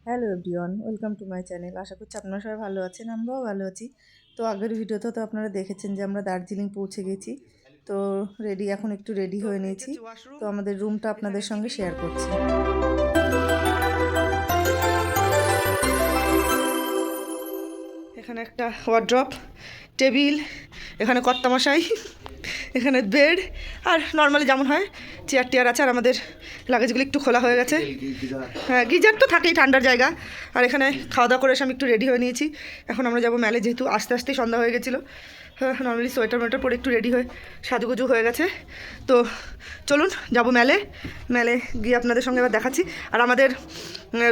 Hello everyone, welcome to my channel. আশা করছি আপনারা সবাই ভালো আছেন, আমরাও ভালো আছি। তো আগের ভিডিওতে তো আপনারা দেখেছেন যে আমরা দার্জিলিং পৌঁছে গেছি। তো এখন একটু রেডি হয়ে নিয়েছি। তো আমাদের রুমটা আপনাদের সঙ্গে শেয়ার করছি। এখানে একটা ওয়ার্ড্রপ, টেবিল, এখানে কর্তামশাই, এখানে বেড, আর নর্মালি যেমন হয় চেয়ার টেয়ার আছে। আর আমাদের লাগেজগুলো একটু খোলা হয়ে গেছে। হ্যাঁ, গিজার তো থাকেই ঠান্ডার জায়গা। আর এখানে খাওয়া দাওয়া করে এসে আমি একটু রেডি হয়ে নিয়েছি। এখন আমরা যাবো মেলে, যেহেতু আস্তে আস্তেই সন্ধ্যা হয়ে গেছিলো। হ্যাঁ, নর্মালি সোয়েটার মোয়েটার পরে একটু রেডি হয়ে সাজুগুজু হয়ে গেছে। তো চলুন যাবো মেলে গিয়ে আপনাদের সঙ্গে এবার দেখাচ্ছি। আর আমাদের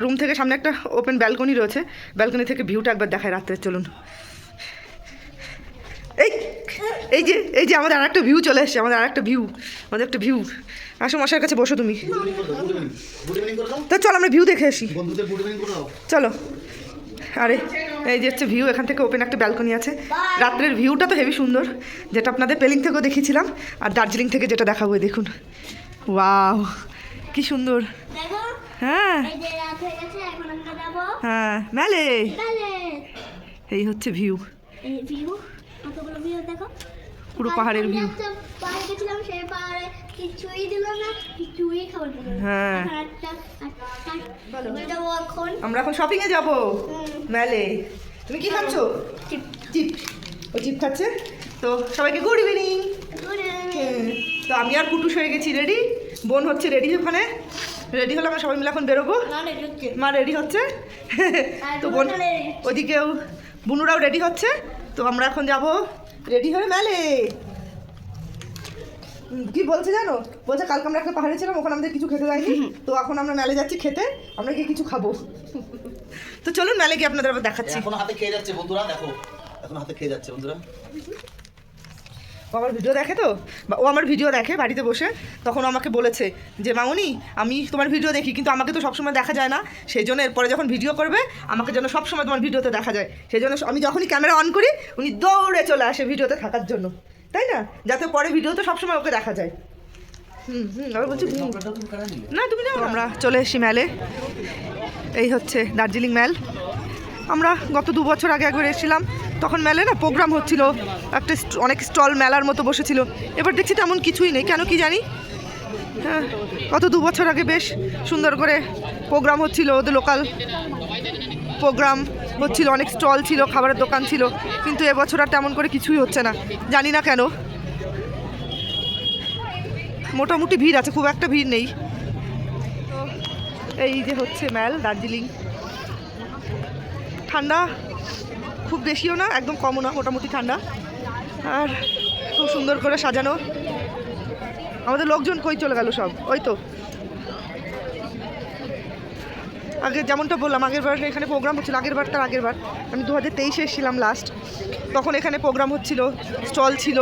রুম থেকে সামনে একটা ওপেন ব্যালকনি রয়েছে, ব্যালকনি থেকে ভিউটা একবার দেখায় রাত্রে। চলুন। এই যে আমাদের আরেকটা ভিউ চলে এসছে, আমাদের একটা ভিউ। আসো, মশার কাছে বসো তুমি। তো চলো আমরা ভিউ দেখে আসি, চলো। আরে এই যে হচ্ছে ভিউ, এখান থেকে ওপেন একটা ব্যালকনি আছে। রাত্রের ভিউটা তো হেভি সুন্দর, যেটা আপনাদের পেলিং থেকেও দেখিয়েছিলাম, আর দার্জিলিং থেকে যেটা দেখাবো। দেখুন, ওয়াও কি সুন্দর। হ্যাঁ হ্যাঁ, মেলে এই হচ্ছে ভিউ, পুরো পাহাড়ের ভিউ। হ্যাঁ, আমরা এখন শপিং এ যাবো মেলে। তুমি কি খাচ্ছো? চিপ। ও চিপ খাচ্ছে। তো সবাইকে গুড ইভিনিং। তো আমি আর কুটুস হয়ে গেছি রেডি, বোন হচ্ছে রেডি, ওখানে রেডি হলে আমরা সবাই মিলে এখন বেরোবো। মা রেডি হচ্ছে, তো বোন ওদিকেও বুনুরাও রেডি হচ্ছে। তো আমরা এখন যাবো রেডি হয়ে মেলে। কি বলছে জানো? বলছে কালকে আমরা একটা পাহাড়ে ছিলাম, ওখানে আমাদের কিছু খেতে দেয়নি, তো এখন আমরা মেলে যাচ্ছি খেতে, আমরা গিয়ে কিছু খাবো। তো চলুন মেলে গিয়ে আপনাদের আবার দেখাচ্ছি। এখন হাতে খেয়ে যাচ্ছে বন্ধুরা, দেখো এখন হাতে খেয়ে যাচ্ছে বন্ধুরা। আমার ভিডিও দেখে, তো ও আমার ভিডিও দেখে বাড়িতে বসে। তখন আমাকে বলেছে যে মামনি, আমি তোমার ভিডিও দেখি, কিন্তু আমাকে তো সবসময় দেখা যায় না, সেই জন্য এরপরে যখন ভিডিও করবে আমাকে যেন সবসময় তোমার ভিডিওতে দেখা যায়। সেই জন্য আমি যখনই ক্যামেরা অন করি উনি দৌড়ে চলে আসে ভিডিওতে থাকার জন্য, তাই না? যাতে পরে ভিডিওতে সবসময় ওকে দেখা যায়। আবার বলছি না তুমি না। আমরা চলে এসেছি মেলে, এই হচ্ছে দার্জিলিং মেল। আমরা গত 2 বছর আগে একবার এসেছিলাম, তখন মেলে না প্রোগ্রাম হচ্ছিল, একটা অনেক স্টল মেলার মতো বসেছিল। এবার দেখছি তেমন কিছুই নেই, কেন কি জানি। হ্যাঁ, গত 2 বছর আগে বেশ সুন্দর করে প্রোগ্রাম হচ্ছিল, ওদের লোকাল প্রোগ্রাম হচ্ছিল, অনেক স্টল ছিল, খাবারের দোকান ছিল। কিন্তু এবছর আর তেমন করে কিছুই হচ্ছে না, জানি না কেন। মোটামুটি ভিড় আছে, খুব একটা ভিড় নেই। তো এই যে হচ্ছে মেল দার্জিলিং। ঠান্ডা খুব বেশিও না, একদম কমও না, মোটামুটি ঠান্ডা। আর খুব সুন্দর করে সাজানো। আমাদের লোকজন কই চলে গেল সব? ওই তো আগে যেমনটা বললাম, আগের বার এখানে প্রোগ্রাম হচ্ছিল, আগের বার আমি 2023 এসেছিলাম লাস্ট, তখন এখানে প্রোগ্রাম হচ্ছিল, স্টল ছিল,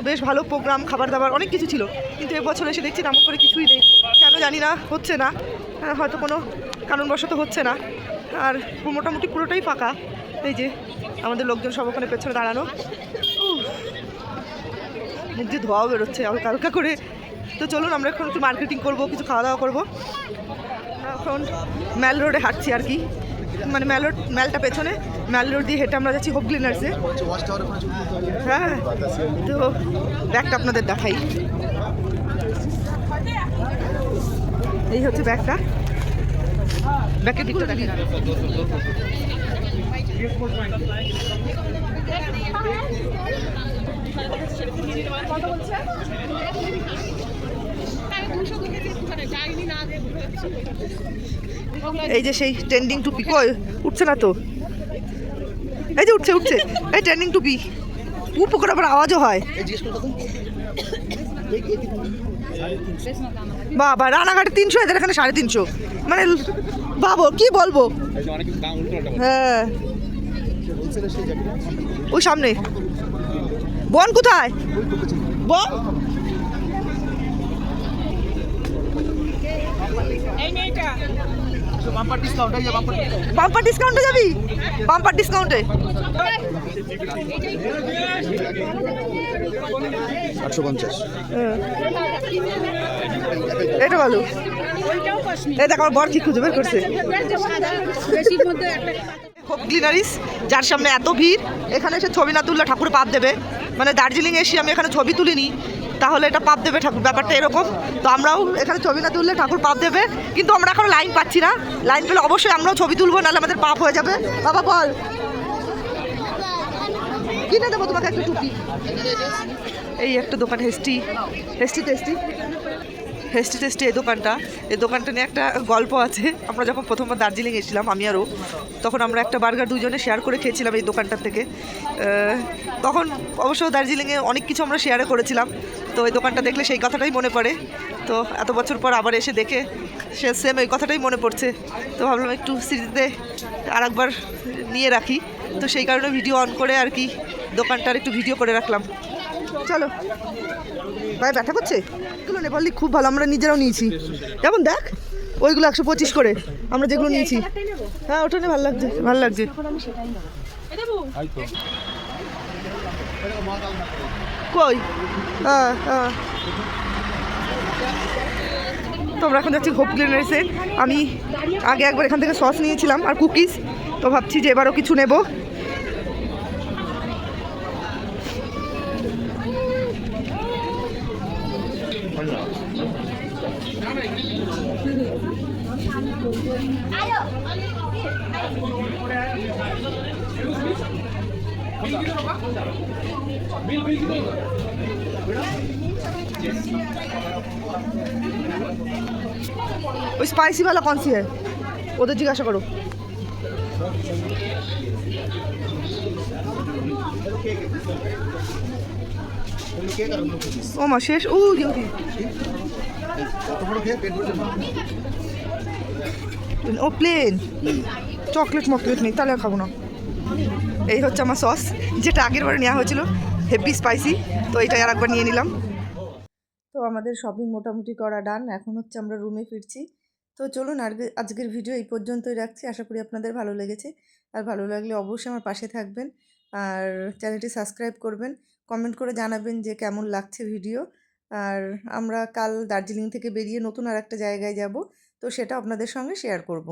বেশ ভালো প্রোগ্রাম, খাবার দাবার অনেক কিছু ছিল। কিন্তু এবছর এসে দেখছি তেমন করে কিছুই নেই, কেন জানি না, হচ্ছে না, হয়তো কোনো কারণবশত হচ্ছে না। আর মোটামুটি পুরোটাই ফাঁকা। এই যে আমাদের লোকজন সব ওখানে পেছনে দাঁড়ানো, মুখ দিয়ে ধোঁয়াও বেরোচ্ছে হালকা হালকা করে। তো চলুন আমরা এখন একটু মার্কেটিং করবো, কিছু খাওয়া দাওয়া করবো। এখন ম্যাল রোডে হাঁটছি আর কি, মানে ম্যালটা পেছনে, ম্যাল রোড দিয়ে হেঁটে আমরা যাচ্ছি হোপ গ্লিনার্সে। হ্যাঁ, তো ব্যাগটা আপনাদের দেখাই। এই হচ্ছে ব্যাগটা, ব্যাগের দিকটা দেখেন। এই যে সেই ট্রেন্ডিং টুপি, কই উঠছে না তো? এই যে উঠছে, এই ট্রেন্ডিং টুপি, উপ করে আবার আওয়াজও হয়। বাবা, রানাঘাটে 300, এদের এখানে 350, মানে বাবু কি বলবো। হ্যাঁ, ওই সামনে। বোন কোথায়? বোন বাম্পার ডিসকাউন্টে যাবি? বাম্পার ডিসকাউন্টে 850। এটা ভালো। এই দেখ আমার বর কি খুঁজে বের করছে হোপ গ্লিনারিস, যার সামনে এত ভিড়, এখানে এসে ছবি না তুললে ঠাকুর পাপ দেবে। মানে দার্জিলিং এসে আমি এখানে ছবি তুলিনি, তাহলে এটা পাপ দেবে ঠাকুর, ব্যাপারটা এরকম। তো আমরাও এখানে ছবি না তুললে ঠাকুর পাপ দেবে, কিন্তু আমরা এখন লাইন পাচ্ছি না। লাইন পেলে অবশ্যই আমরাও ছবি তুলবো, নাহলে আমাদের পাপ হয়ে যাবে। বাবা বল কিনে দেবো তোমাকে একটা টুপি। এই একটা দোকান hasty hasty tasty hasty tasty, এই দোকানটা নিয়ে একটা গল্প আছে। আমরা যখন প্রথমবার দার্জিলিং এসেছিলাম আমি আরও, তখন আমরা একটা বার্গার দুজনে শেয়ার করে খেয়েছিলাম এই দোকানটার থেকে। তখন অবশ্য দার্জিলিংয়ে অনেক কিছু আমরা শেয়ারে করেছিলাম, তো এই দোকানটা দেখলে সেই কথাটাই মনে পড়ে। তো এত বছর পর আবার এসে দেখে সেম এই কথাটাই মনে পড়ছে। তো ভাবলাম একটু স্মৃতিতে আর একবার নিয়ে রাখি, তো সেই কারণে ভিডিও অন করে আর কি দোকানটার একটু ভিডিও করে রাখলাম। চলো ভাই, ব্যথা করছে এগুলো নেপালি খুব ভালো, আমরা নিজেরাও নিয়েছি। যেমন দেখ ওইগুলো 125 করে, আমরা যেগুলো নিয়েছি। হ্যাঁ ওটা নিয়ে ভালো লাগছে, ভালো লাগছে। কই হ্যাঁ হ্যাঁ, তো আমরা এখন যাচ্ছি হোপ গ্লিনারিসে। আমি আগে একবার এখান থেকে সস নিয়েছিলাম আর কুকিজ, তো ভাবছি যে এবারও কিছু নেব। ওই স্পাইসি वाला कौन सी है, ওদের জিজ্ঞাসা করো। ও মা শেষ, ও ও প্লেন, চকলেট মকলেট নেই, তাহলে আর খাবো না। এই হচ্ছে আমার সস, যেটা আগের বারে নেওয়া হয়েছিল, হেভি স্পাইসি, তো এইটাই আর একবার নিয়ে নিলাম। তো আমাদের শপিং মোটামুটি করা ডান, এখন হচ্ছে আমরা রুমে ফিরছি। তো চলুন আজকের ভিডিও এই পর্যন্তই রাখছি। আশা করি আপনাদের ভালো লেগেছে, আর ভালো লাগলে অবশ্যই আমার পাশে থাকবেন, আর চ্যানেলটি সাবস্ক্রাইব করবেন, কমেন্ট করে জানাবেন যে কেমন লাগছে ভিডিও। আর আমরা কাল দার্জিলিং থেকে বেরিয়ে নতুন আর একটা জায়গায় যাব, তো সেটা আপনাদের সঙ্গে শেয়ার করব।